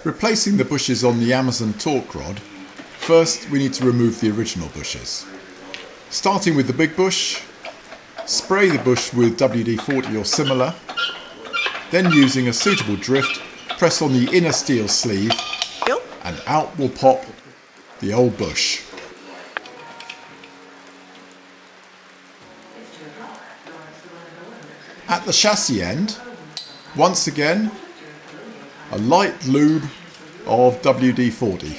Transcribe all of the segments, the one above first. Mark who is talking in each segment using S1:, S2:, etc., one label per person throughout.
S1: Replacing the bushes on the Amazon torque rod, first we need to remove the original bushes. Starting with the big bush, spray the bush with WD-40 or similar, then using a suitable drift, press on the inner steel sleeve and out will pop the old bush. At the chassis end, once again, a light lube of WD-40.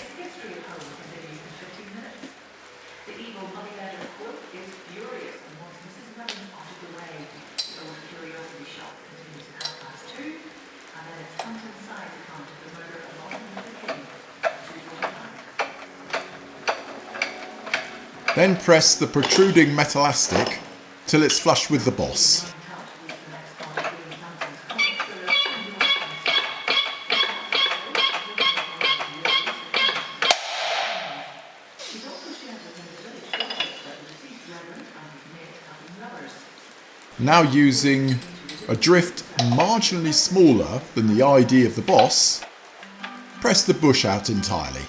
S1: Then press the protruding metallastic till it's flush with the boss. Now using a drift marginally smaller than the ID of the boss, press the bush out entirely.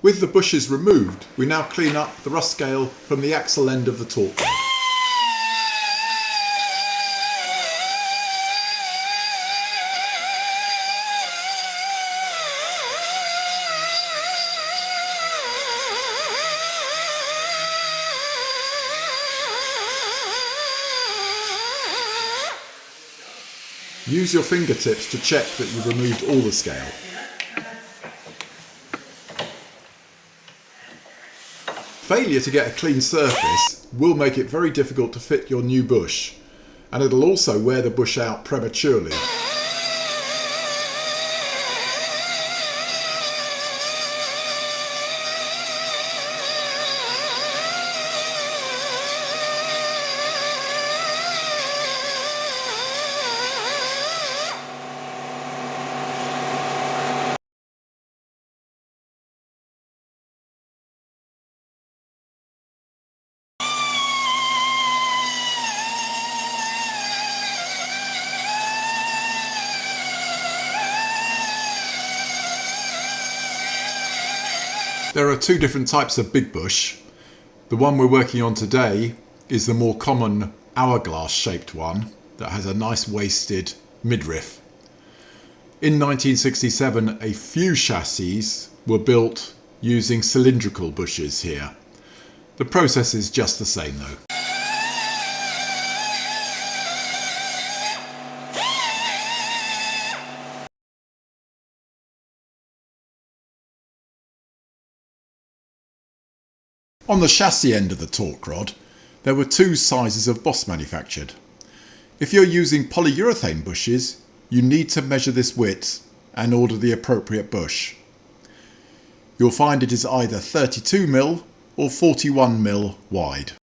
S1: With the bushes removed, we now clean up the rust scale from the axle end of the torque rod. Use your fingertips to check that you've removed all the scale. Failure to get a clean surface will make it very difficult to fit your new bush, and it'll also wear the bush out prematurely. There are two different types of big bush. The one we're working on today is the more common hourglass shaped one that has a nice waisted midriff. In 1967, a few chassis were built using cylindrical bushes here. The process is just the same though. On the chassis end of the torque rod, there were two sizes of boss manufactured. If you're using polyurethane bushes, you need to measure this width and order the appropriate bush. You'll find it is either 32mm or 41mm wide.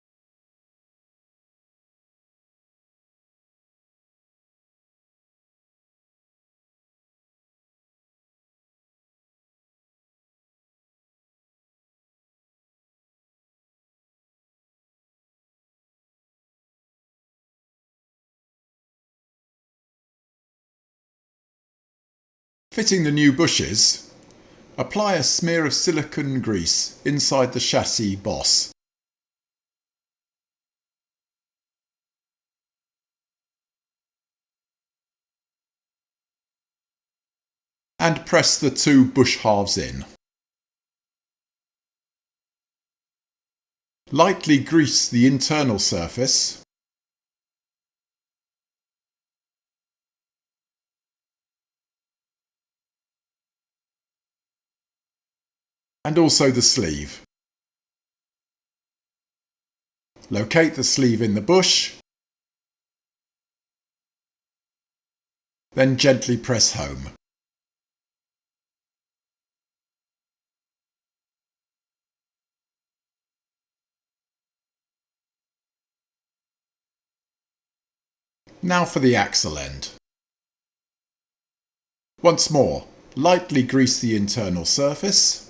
S1: Fitting the new bushes, apply a smear of silicone grease inside the chassis boss. And press the two bush halves in. Lightly grease the internal surface. And also the sleeve. Locate the sleeve in the bush, then gently press home. Now for the axle end. Once more, lightly grease the internal surface.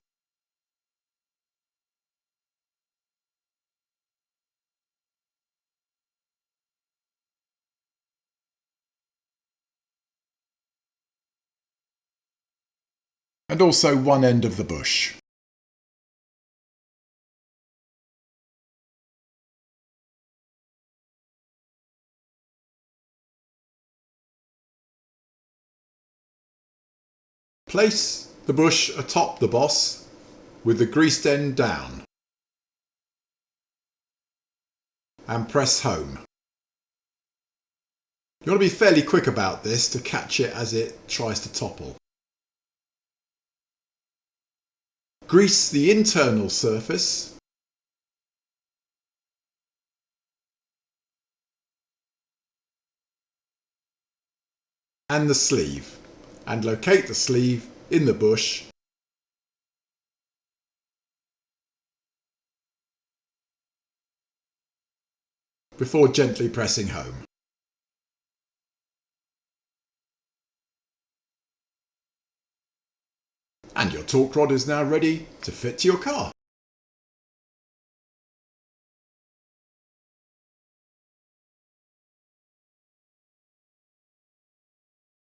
S1: And also one end of the bush. Place the bush atop the boss with the greased end down and press home. You want to be fairly quick about this to catch it as it tries to topple. Grease the internal surface and the sleeve, and locate the sleeve in the bush before gently pressing home. And your torque rod is now ready to fit to your car.